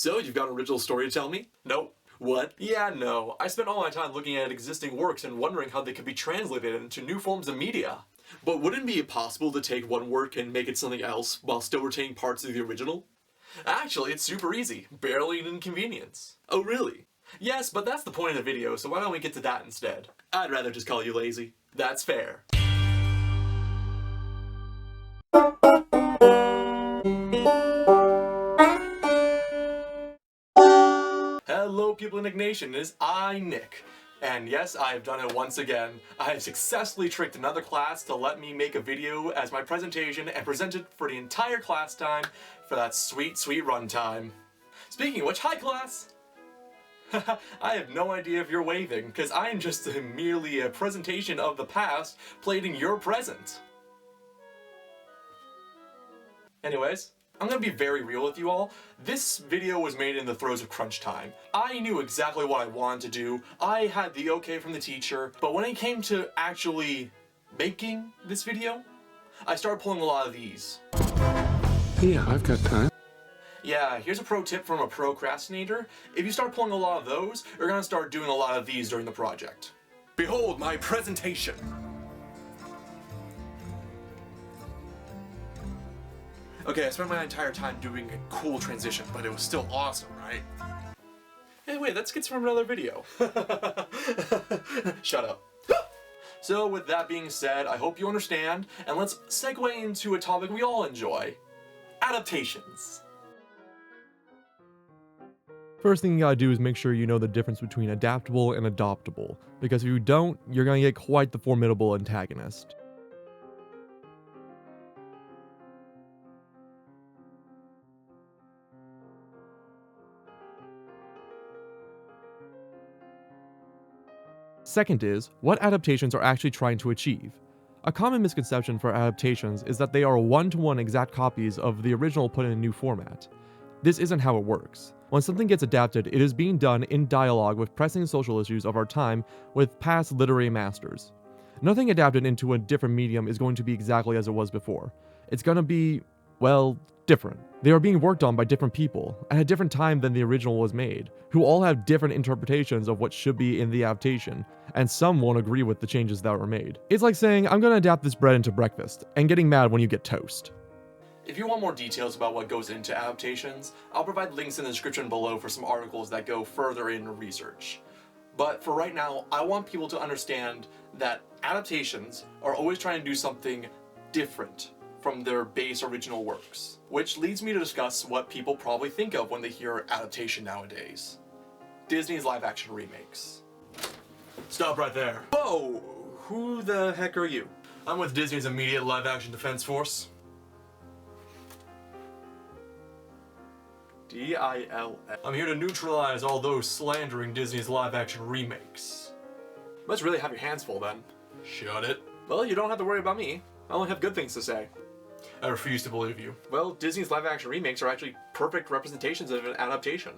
So, you've got an original story to tell me? Nope. What? Yeah, no. I spent all my time looking at existing works and wondering how they could be translated into new forms of media. But wouldn't it be possible to take one work and make it something else while still retaining parts of the original? Actually, it's super easy. Barely an inconvenience. Oh, really? Yes, but that's the point of the video, so why don't we get to that instead? I'd rather just call you lazy. That's fair. Hello people in NicNation, it is I, Nick. And yes, I have done it once again. I have successfully tricked another class to let me make a video as my presentation and present it for the entire class time for that sweet, sweet runtime. Speaking of which, hi class! I have no idea if you're waving, because I am just merely a presentation of the past played in your present. Anyways, I'm gonna be very real with you all. This video was made in the throes of crunch time. I knew exactly what I wanted to do. I had the okay from the teacher, but when it came to actually making this video, I started pulling a lot of these. Yeah, I've got time. Yeah, here's a pro tip from a procrastinator. If you start pulling a lot of those, you're gonna start doing a lot of these during the project. Behold my presentation. Okay, I spent my entire time doing a cool transition, but it was still awesome, right? Hey, wait, that's skits from another video. Shut up. So, with that being said, I hope you understand, and let's segue into a topic we all enjoy. Adaptations. First thing you gotta do is make sure you know the difference between adaptable and adoptable, because if you don't, you're gonna get quite the formidable antagonist. Second is, what adaptations are actually trying to achieve. A common misconception for adaptations is that they are one-to-one exact copies of the original put in a new format. This isn't how it works. When something gets adapted, it is being done in dialogue with pressing social issues of our time with past literary masters. Nothing adapted into a different medium is going to be exactly as it was before. It's gonna be, well, different. They are being worked on by different people, at a different time than the original was made, who all have different interpretations of what should be in the adaptation, and some won't agree with the changes that were made. It's like saying, I'm gonna adapt this bread into breakfast, and getting mad when you get toast. If you want more details about what goes into adaptations, I'll provide links in the description below for some articles that go further in research. But for right now, I want people to understand that adaptations are always trying to do something different from their base original works. Which leads me to discuss what people probably think of when they hear adaptation nowadays. Disney's live-action remakes. Stop right there. Whoa! Who the heck are you? I'm with Disney's immediate live-action defense force. DILF. I'm here to neutralize all those slandering Disney's live-action remakes. Must really have your hands full then. Shut it. Well, you don't have to worry about me. I only have good things to say. I refuse to believe you. Well, Disney's live-action remakes are actually perfect representations of an adaptation.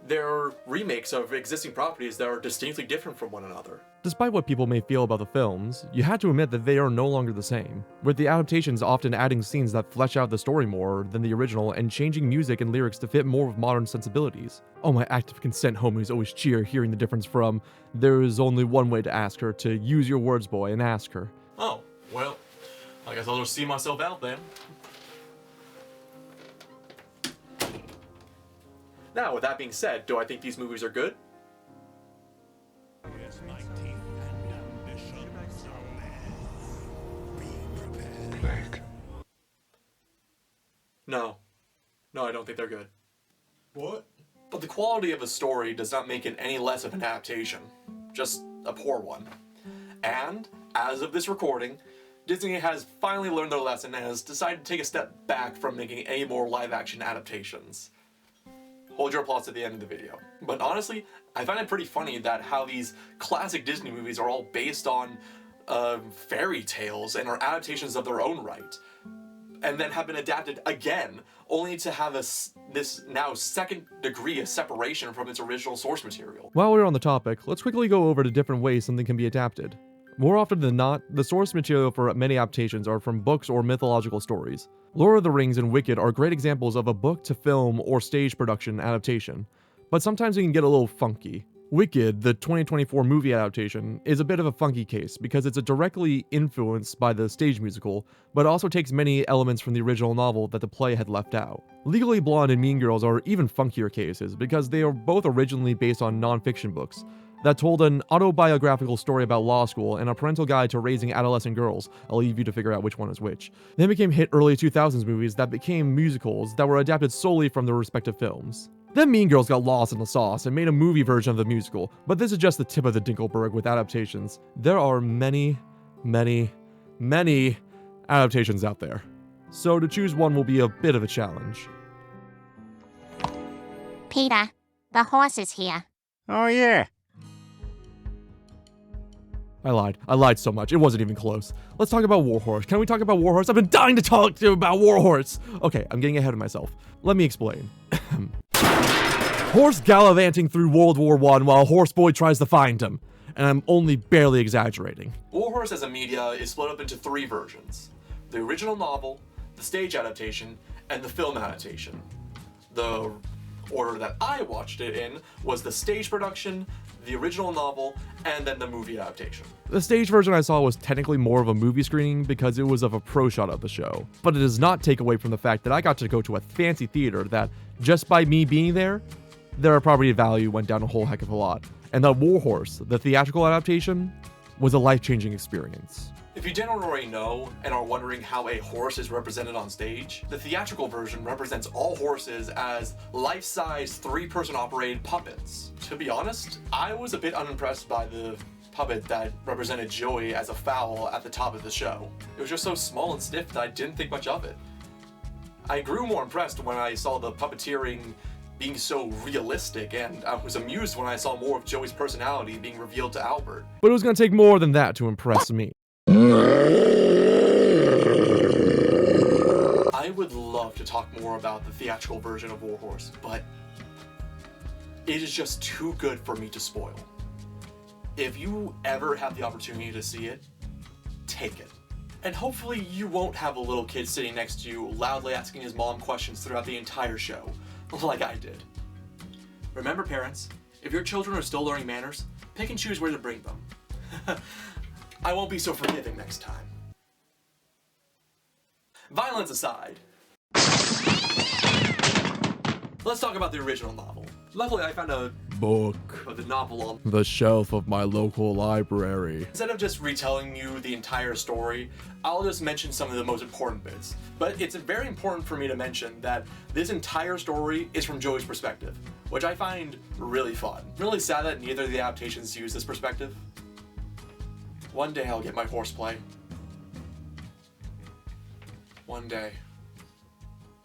They're remakes of existing properties that are distinctly different from one another. Despite what people may feel about the films, you had to admit that they are no longer the same, with the adaptations often adding scenes that flesh out the story more than the original and changing music and lyrics to fit more with modern sensibilities. Oh, my active consent homies always cheer hearing the difference from "there is only one way to ask her" to "use your words, boy, and ask her." Oh, well, I guess I'll just see myself out then. Now, with that being said, do I think these movies are good? No. No, I don't think they're good. What? But the quality of a story does not make it any less of an adaptation. Just a poor one. And, as of this recording, Disney has finally learned their lesson and has decided to take a step back from making any more live-action adaptations. Hold your applause at the end of the video. But honestly, I find it pretty funny that how these classic Disney movies are all based on fairy tales and are adaptations of their own right, and then have been adapted again, only to have this now second degree of separation from its original source material. While we're on the topic, let's quickly go over the different ways something can be adapted. More often than not, the source material for many adaptations are from books or mythological stories. Lord of the Rings and Wicked are great examples of a book to film or stage production adaptation, but sometimes it can get a little funky. Wicked, the 2024 movie adaptation, is a bit of a funky case because it's directly influenced by the stage musical, but also takes many elements from the original novel that the play had left out. Legally Blonde and Mean Girls are even funkier cases because they are both originally based on non-fiction books that told an autobiographical story about law school and a parental guide to raising adolescent girls. I'll leave you to figure out which one is which. Then became hit early 2000s movies that became musicals that were adapted solely from their respective films. Then Mean Girls got lost in the sauce and made a movie version of the musical, but this is just the tip of the Dinkelberg with adaptations. There are many, many, many adaptations out there. So to choose one will be a bit of a challenge. Peter, the horse is here. Oh, yeah. I lied so much. It wasn't even close. Let's talk about Warhorse. Can we talk about Warhorse? I've been dying to talk to you about Warhorse. Okay, I'm getting ahead of myself. Let me explain. Horse gallivanting through World War I while Horseboy tries to find him. And I'm only barely exaggerating. Warhorse as a media is split up into 3 versions: the original novel, the stage adaptation, and the film adaptation. The order that I watched it in was the stage production, the original novel, and then the movie adaptation. The stage version I saw was technically more of a movie screening because it was of a pro shot of the show, but it does not take away from the fact that I got to go to a fancy theater that, just by me being there, their property value went down a whole heck of a lot. And the Warhorse, the theatrical adaptation, was a life-changing experience. If you didn't already know and are wondering how a horse is represented on stage, the theatrical version represents all horses as life-size 3-person operated puppets. To be honest, I was a bit unimpressed by the puppet that represented Joey as a fowl at the top of the show. It was just so small and stiff that I didn't think much of it. I grew more impressed when I saw the puppeteering being so realistic, and I was amused when I saw more of Joey's personality being revealed to Albert. But it was going to take more than that to impress me. I would love to talk more about the theatrical version of Warhorse, but it is just too good for me to spoil. If you ever have the opportunity to see it, take it. And hopefully you won't have a little kid sitting next to you loudly asking his mom questions throughout the entire show, like I did. Remember, parents, if your children are still learning manners, pick and choose where to bring them. I won't be so forgiving next time. Violence aside, let's talk about the original novel. Luckily, I found a Book. of the novel on The shelf of my local library. Instead of just retelling you the entire story, I'll just mention some of the most important bits. But it's very important for me to mention that this entire story is from Joey's perspective, which I find really fun. Really sad that neither of the adaptations use this perspective. One day I'll get my horseplay. One day.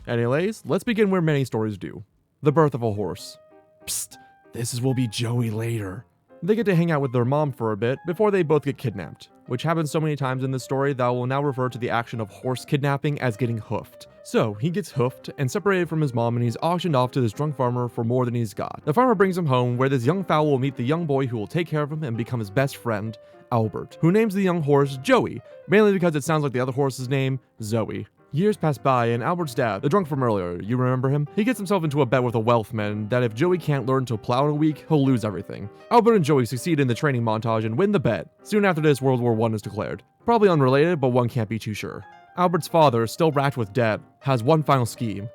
Anyways, let's begin where many stories do. The birth of a horse. Psst, this will be Joey later. They get to hang out with their mom for a bit before they both get kidnapped, which happens so many times in this story that I will now refer to the action of horse kidnapping as getting hoofed. So, he gets hoofed and separated from his mom, and he's auctioned off to this drunk farmer for more than he's got. The farmer brings him home, where this young fowl will meet the young boy who will take care of him and become his best friend, Albert, who names the young horse Joey, mainly because it sounds like the other horse's name, Zoe. Years pass by, and Albert's dad, the drunk from earlier, you remember him? He gets himself into a bet with a wealthman that if Joey can't learn to plow in a week, he'll lose everything. Albert and Joey succeed in the training montage and win the bet. Soon after this, World War I is declared. Probably unrelated, but one can't be too sure. Albert's father, still racked with debt, has one final scheme,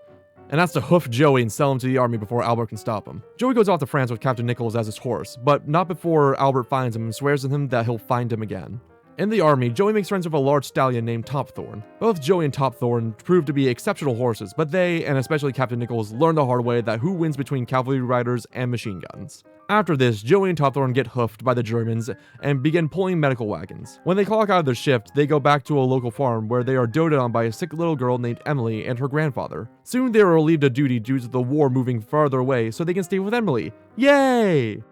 and that's to hoof Joey and sell him to the army before Albert can stop him. Joey goes off to France with Captain Nichols as his horse, but not before Albert finds him and swears to him that he'll find him again. In the army, Joey makes friends with a large stallion named Topthorn. Both Joey and Topthorn prove to be exceptional horses, but they, and especially Captain Nichols, learn the hard way that who wins between cavalry riders and machine guns. After this, Joey and Topthorn get hoofed by the Germans and begin pulling medical wagons. When they clock out of their shift, they go back to a local farm where they are doted on by a sick little girl named Emily and her grandfather. Soon they are relieved of duty due to the war moving farther away so they can stay with Emily. Yay!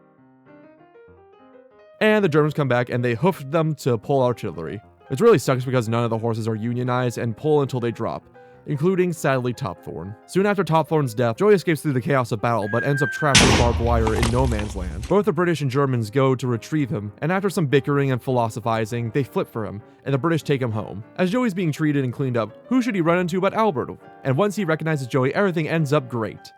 And the Germans come back and they hoofed them to pull artillery. It really sucks because none of the horses are unionized and pull until they drop. including, sadly, Topthorn. Soon after Topthorn's death, Joey escapes through the chaos of battle, but ends up trapped in barbed wire in no man's land. Both the British and Germans go to retrieve him, and after some bickering and philosophizing, they flip for him, and the British take him home. As Joey's being treated and cleaned up, who should he run into but Albert? And once he recognizes Joey, everything ends up great.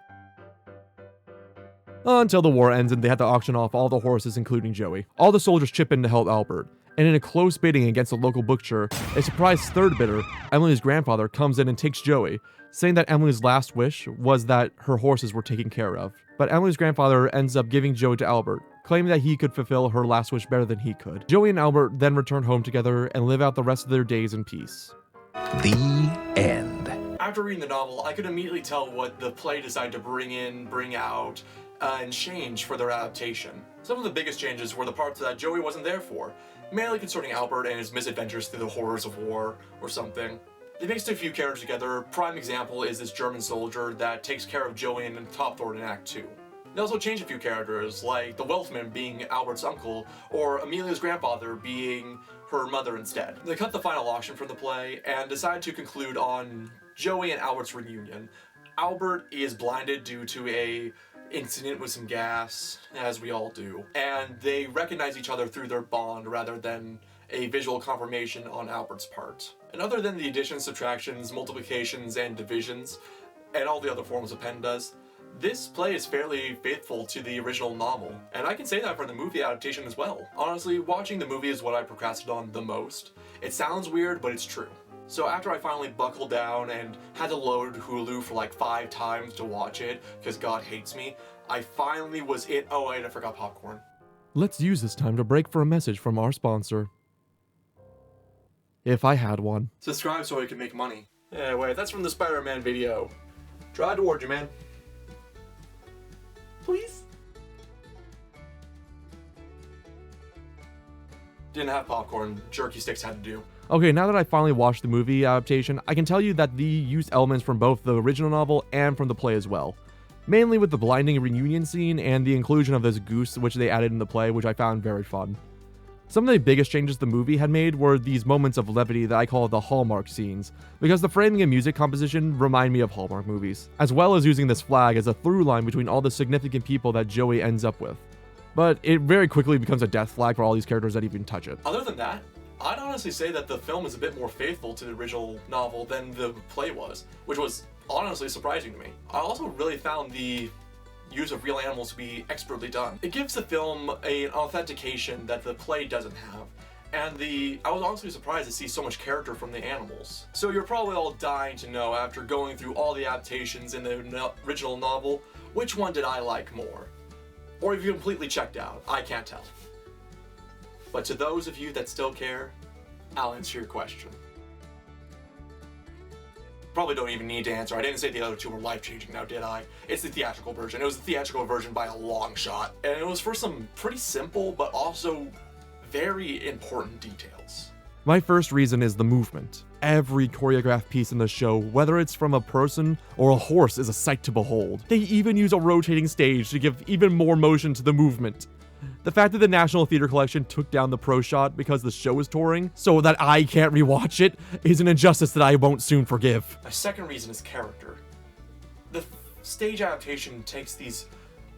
Until the war ends and they have to auction off all the horses, including Joey. All the soldiers chip in to help Albert. And in a close bidding against a local butcher, a surprise third bidder, Emily's grandfather, comes in and takes Joey, saying that Emily's last wish was that her horses were taken care of. But Emily's grandfather ends up giving Joey to Albert, claiming that he could fulfill her last wish better than he could. Joey and Albert then return home together and live out the rest of their days in peace. The end. After reading the novel, I could immediately tell what the play decided to bring in, bring out, and change for their adaptation. Some of the biggest changes were the parts that Joey wasn't there for, mainly concerning Albert and his misadventures through the horrors of war or something. They mixed a few characters together. Prime example is this German soldier that takes care of Joey and Topthorn in Act 2. They also changed a few characters, like the Welshman being Albert's uncle, or Amelia's grandfather being her mother instead. They cut the final auction from the play and decided to conclude on Joey and Albert's reunion. Albert is blinded due to a incident with some gas, as we all do, and they recognize each other through their bond rather than a visual confirmation on Albert's part. And other than the additions, subtractions, multiplications, and divisions, and all the other forms of Penn does, this play is fairly faithful to the original novel, and I can say that for the movie adaptation as well. Honestly, watching the movie is what I procrastinated on the most. It sounds weird, but it's true. So after I finally buckled down and had to load Hulu for like 5 times to watch it, because God hates me, I finally was in— oh wait, I forgot popcorn. Let's use this time to break for a message from our sponsor. If I had one. Subscribe so I can make money. Yeah, wait, that's from the Spider-Man video. Try towards you, man. Please? Didn't have popcorn, jerky sticks had to do. Okay, now that I finally watched the movie adaptation, I can tell you that they used elements from both the original novel and from the play as well. Mainly with the blinding reunion scene and the inclusion of this goose which they added in the play, which I found very fun. Some of the biggest changes the movie had made were these moments of levity that I call the Hallmark scenes, because the framing and music composition remind me of Hallmark movies, as well as using this flag as a through line between all the significant people that Joey ends up with. But it very quickly becomes a death flag for all these characters that even touch it. Other than that, I'd honestly say that the film is a bit more faithful to the original novel than the play was, which was honestly surprising to me. I also really found the use of real animals to be expertly done. It gives the film an authentication that the play doesn't have, and I was honestly surprised to see so much character from the animals. So you're probably all dying to know, after going through all the adaptations in the original novel, which one did I like more? Or if you completely checked out, I can't tell. But to those of you that still care, I'll answer your question. Probably don't even need to answer. I didn't say the other two were life-changing now, did I? It's the theatrical version. It was the theatrical version by a long shot. And it was for some pretty simple, but also very important details. My first reason is the movement. Every choreographed piece in the show, whether it's from a person or a horse, is a sight to behold. They even use a rotating stage to give even more motion to the movement. The fact that the National Theatre Collection took down the pro shot because the show is touring, so that I can't rewatch it, is an injustice that I won't soon forgive. My second reason is character. The stage adaptation takes these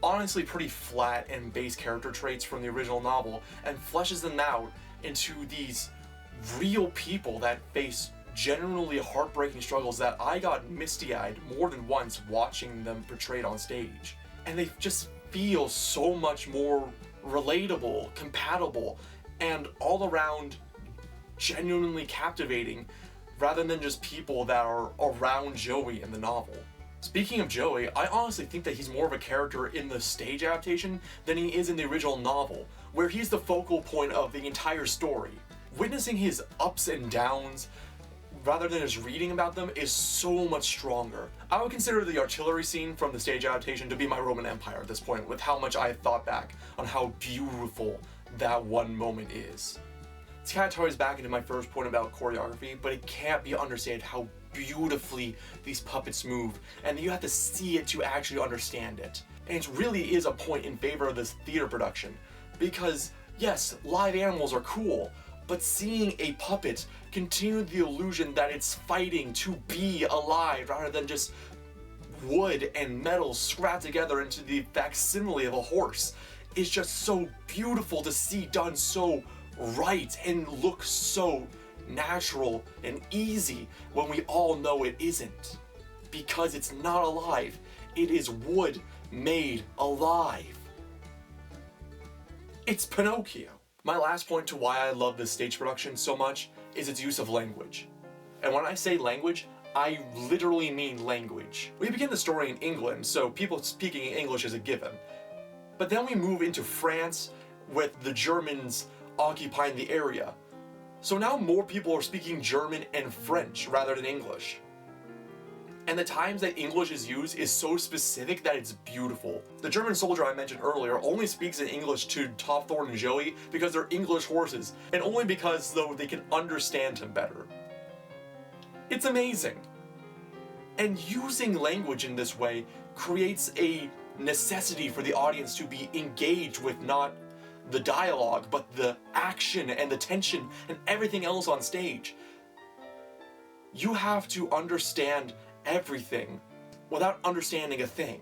honestly pretty flat and base character traits from the original novel and fleshes them out into these real people that face genuinely heartbreaking struggles that I got misty-eyed more than once watching them portrayed on stage. And they just feel so much more relatable, compatible, and all around genuinely captivating, rather than just people that are around Joey in the novel. Speaking of Joey, I honestly think that he's more of a character in the stage adaptation than he is in the original novel, where he's the focal point of the entire story. Witnessing his ups and downs, rather than just reading about them, is so much stronger. I would consider the artillery scene from the stage adaptation to be my Roman Empire at this point, with how much I have thought back on how beautiful that one moment is. This kind of ties back into my first point about choreography, but it can't be understated how beautifully these puppets move, and you have to see it to actually understand it. And it really is a point in favor of this theater production, because yes, live animals are cool, but seeing a puppet continue the illusion that it's fighting to be alive rather than just wood and metal scrapped together into the facsimile of a horse is just so beautiful to see, done so right and look so natural and easy when we all know it isn't. Because it's not alive, it is wood made alive. It's Pinocchio. My last point to why I love this stage production so much is its use of language. And when I say language, I literally mean language. We begin the story in England, so people speaking English is a given. But then we move into France with the Germans occupying the area. So now more people are speaking German and French rather than English. And the times that English is used is so specific that it's beautiful. The German soldier I mentioned earlier only speaks in English to Topthorn and Joey because they're English horses, and only because, though, they can understand him better. It's amazing. And using language in this way creates a necessity for the audience to be engaged with not the dialogue, but the action and the tension and everything else on stage. You have to understand everything without understanding a thing.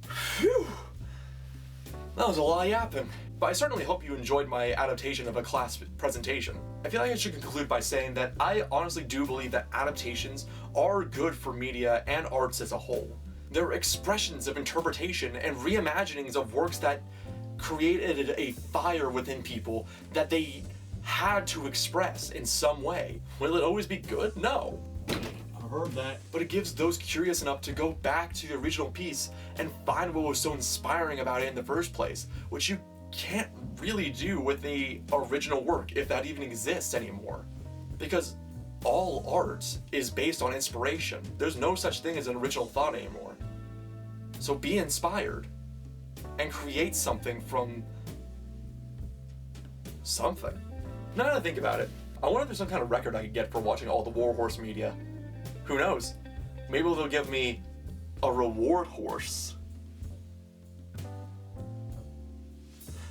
Phew! That was a lot of yapping. But I certainly hope you enjoyed my adaptation of a class presentation. I feel like I should conclude by saying that I honestly do believe that adaptations are good for media and arts as a whole. They're expressions of interpretation and reimaginings of works that created a fire within people that they had to express in some way. Will it always be good? No. I heard that. But it gives those curious enough to go back to the original piece and find what was so inspiring about it in the first place, which you can't really do with the original work, if that even exists anymore. Because all art is based on inspiration. There's no such thing as an original thought anymore. So be inspired and create something from something. Now that I think about it, I wonder if there's some kind of record I could get for watching all the Warhorse media. Who knows? Maybe they'll give me a reward horse.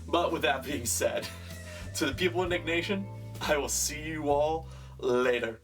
But with that being said, to the people in NicNation, I will see you all later.